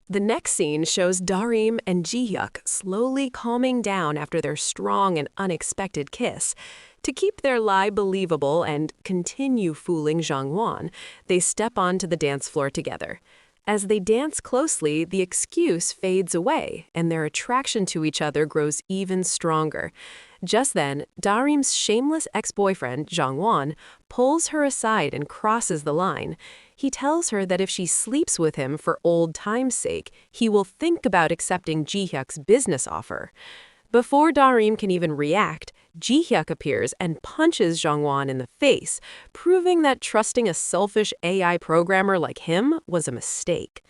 The next scene shows Darim and Ji-hyuk slowly calming down after their strong and unexpected kiss. To keep their lie believable and continue fooling Jongwon, they step onto the dance floor together. As they dance closely, the excuse fades away, and their attraction to each other grows even stronger. Just then, Darim's shameless ex-boyfriend, Jongwon, pulls her aside and crosses the line. He tells her that if she sleeps with him for old time's sake, he will think about accepting Ji-hyuk's business offer. Before Darim can even react, Ji-hyuk appears and punches Jongwon in the face, proving that trusting a selfish AI programmer like him was a mistake.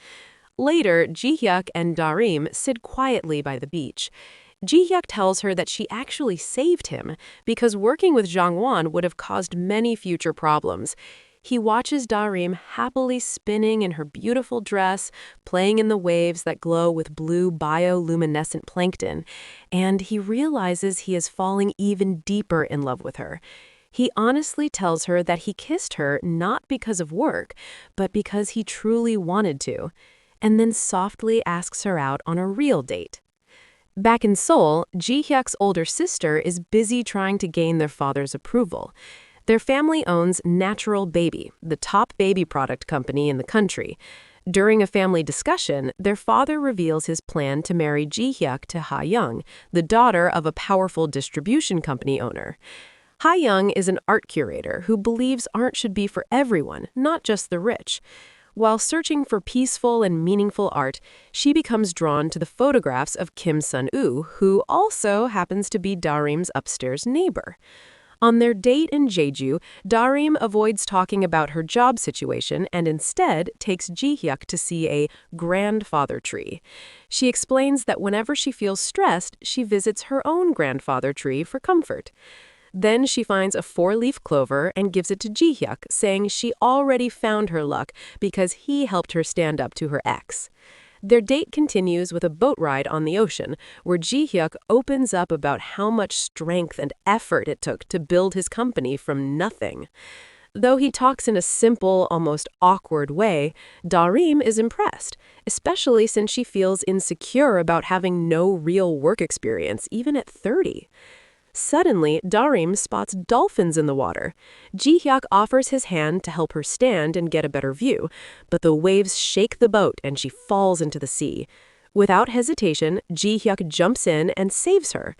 Later, Ji-hyuk and Darim sit quietly by the beach. Ji-hyuk tells her that she actually saved him because working with Jongwon would have caused many future problems. He watches Darim happily spinning in her beautiful dress, playing in the waves that glow with blue bioluminescent plankton, and he realizes he is falling even deeper in love with her. He honestly tells her that he kissed her not because of work, but because he truly wanted to, and then softly asks her out on a real date. Back in Seoul, Ji-hyuk's older sister is busy trying to gain their father's approval. Their family owns Natural Baby, the top baby product company in the country. During a family discussion, their father reveals his plan to marry Ji-hyuk to Ha-young, the daughter of a powerful distribution company owner. Ha-young is an art curator who believes art should be for everyone, not just the rich. While searching for peaceful and meaningful art, she becomes drawn to the photographs of Kim Sun-woo, who also happens to be Darim's upstairs neighbor. On their date in Jeju, Darim avoids talking about her job situation and instead takes Ji-hyuk to see a grandfather tree. She explains that whenever she feels stressed, she visits her own grandfather tree for comfort. Then she finds a 4-leaf clover and gives it to Ji-hyuk, saying she already found her luck because he helped her stand up to her ex. Their date continues with a boat ride on the ocean, where Ji-hyuk opens up about how much strength and effort it took to build his company from nothing. Though he talks in a simple, almost awkward way, Darim is impressed, especially since she feels insecure about having no real work experience, even at 30. Suddenly, Darim spots dolphins in the water. Ji-hyuk offers his hand to help her stand and get a better view, but the waves shake the boat and she falls into the sea. Without hesitation, Ji-hyuk jumps in and saves her.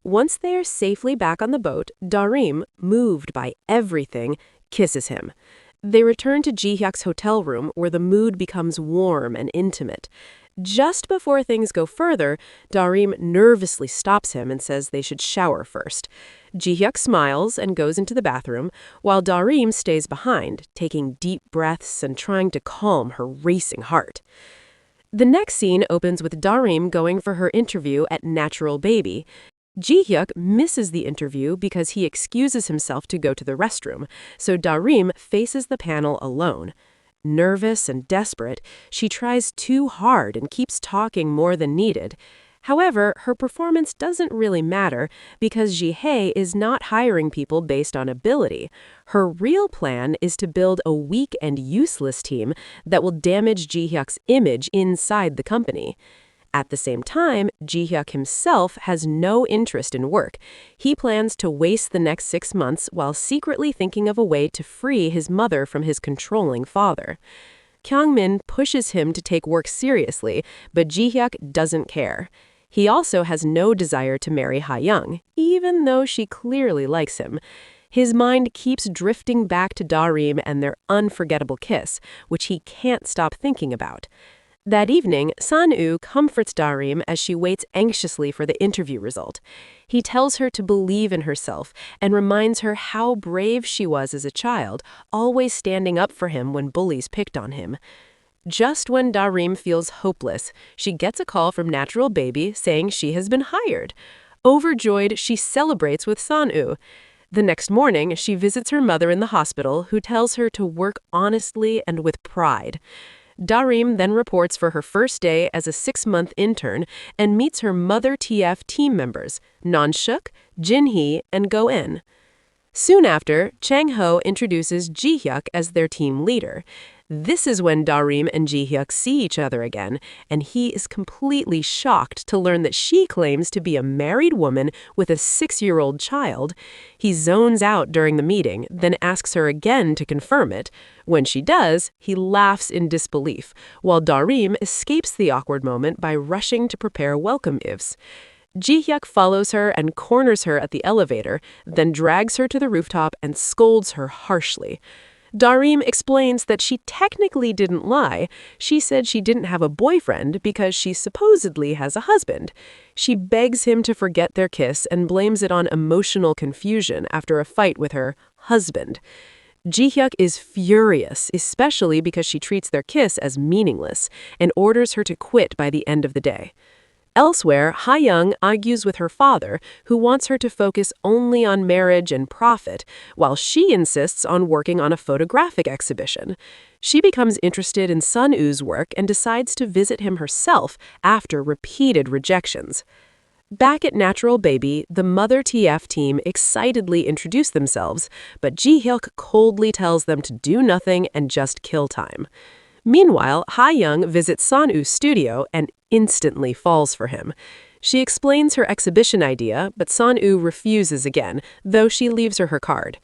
Once they are safely back on the boat, Darim, moved by everything, kisses him. They return to Ji-hyuk's hotel room where the mood becomes warm and intimate. Just before things go further, Darim nervously stops him and says they should shower first. Ji-hyuk smiles and goes into the bathroom, while Darim stays behind, taking deep breaths and trying to calm her racing heart. The next scene opens with Darim going for her interview at Natural Baby. Ji-hyuk misses the interview because he excuses himself to go to the restroom, so Darim faces the panel alone. Nervous and desperate, she tries too hard and keeps talking more than needed. However, her performance doesn't really matter because Ji-hae is not hiring people based on ability. Her real plan is to build a weak and useless team that will damage Ji-hyuk's image inside the company. At the same time, Ji-hyuk himself has no interest in work. He plans to waste the next 6 months while secretly thinking of a way to free his mother from his controlling father. Kyungmin pushes him to take work seriously, but Ji-hyuk doesn't care. He also has no desire to marry Ha-young, even though she clearly likes him. His mind keeps drifting back to Darim and their unforgettable kiss, which he can't stop thinking about. That evening, Sun-woo comforts Darim as she waits anxiously for the interview result. He tells her to believe in herself and reminds her how brave she was as a child, always standing up for him when bullies picked on him. Just when Darim feels hopeless, she gets a call from Natural Baby saying she has been hired. Overjoyed, she celebrates with Sun-woo. The next morning, she visits her mother in the hospital, who tells her to work honestly and with pride. Darim then reports for her first day as a 6-month intern and meets her Mother TF team members, Non-shuk, Jin-hee, and Go-in. Soon after, Chang-ho introduces Ji-hyuk as their team leader. This is when Darim and Ji-hyuk see each other again, and he is completely shocked to learn that she claims to be a married woman with a 6-year-old child. He zones out during the meeting, then asks her again to confirm it. When she does, he laughs in disbelief, while Darim escapes the awkward moment by rushing to prepare welcome gifts. Ji-hyuk follows her and corners her at the elevator, then drags her to the rooftop and scolds her harshly. Darim explains that she technically didn't lie. She said she didn't have a boyfriend because she supposedly has a husband. She begs him to forget their kiss and blames it on emotional confusion after a fight with her husband. Ji-hyuk is furious, especially because she treats their kiss as meaningless, and orders her to quit by the end of the day. Elsewhere, Ha-young argues with her father, who wants her to focus only on marriage and profit, while she insists on working on a photographic exhibition. She becomes interested in Sun-woo's work and decides to visit him herself after repeated rejections. Back at Natural Baby, the Mother TF team excitedly introduce themselves, but Ji-hyuk coldly tells them to do nothing and just kill time. Meanwhile, Ha-young visits Sun-woo's studio and instantly falls for him. She explains her exhibition idea, but Sun-woo refuses again, though she leaves her card.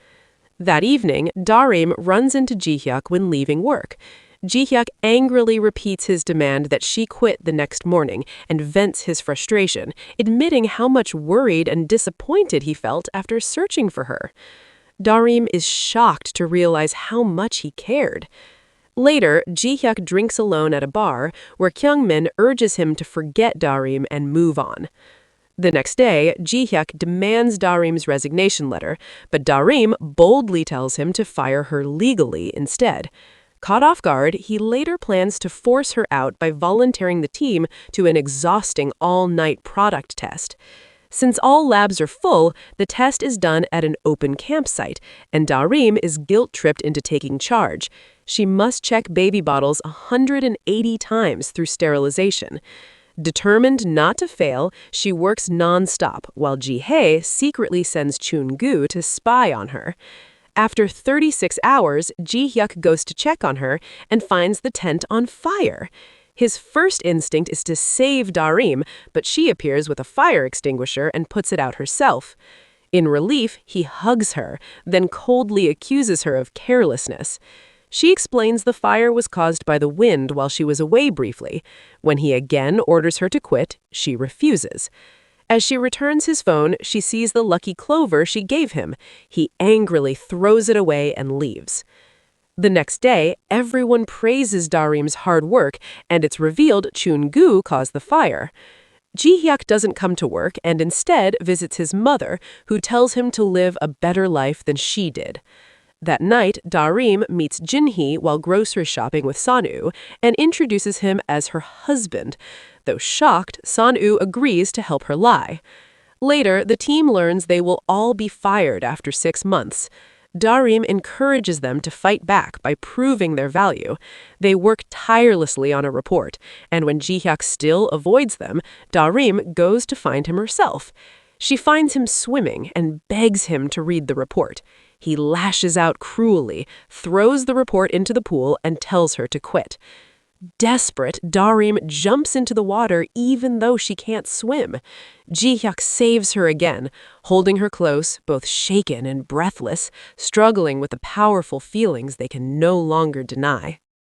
That evening, Darim runs into Ji-hyuk when leaving work. Ji-hyuk angrily repeats his demand that she quit the next morning and vents his frustration, admitting how much worried and disappointed he felt after searching for her. Darim is shocked to realize how much he cared. Later, Ji-hyuk drinks alone at a bar, where Kyung-min urges him to forget Darim and move on. The next day, Ji-hyuk demands Darim's resignation letter, but Darim boldly tells him to fire her legally instead. Caught off guard, he later plans to force her out by volunteering the team to an exhausting all-night product test. Since all labs are full, the test is done at an open campsite, and Darim is guilt-tripped into taking charge. She must check baby bottles 180 times through sterilization. Determined not to fail, she works non-stop, while Ji-hae secretly sends Chun-gu to spy on her. After 36 hours, Ji-hyuk goes to check on her and finds the tent on fire. His first instinct is to save Darim, but she appears with a fire extinguisher and puts it out herself. In relief, he hugs her, then coldly accuses her of carelessness. She explains the fire was caused by the wind while she was away briefly. When he again orders her to quit, she refuses. As she returns his phone, she sees the lucky clover she gave him. He angrily throws it away and leaves. The next day, everyone praises Darim's hard work, and it's revealed Chun-gu caused the fire. Ji-hyuk doesn't come to work and instead visits his mother, who tells him to live a better life than she did. That night, Darim meets Jin-hee while grocery shopping with Sun-woo and introduces him as her husband. Though shocked, Sun-woo agrees to help her lie. Later, the team learns they will all be fired after 6 months. Darim encourages them to fight back by proving their value. They work tirelessly on a report, and when Ji-hyuk still avoids them, Darim goes to find him herself. She finds him swimming and begs him to read the report. He lashes out cruelly, throws the report into the pool, and tells her to quit. Desperate, Darim jumps into the water even though she can't swim. Ji-hyuk saves her again, holding her close, both shaken and breathless, struggling with the powerful feelings they can no longer deny.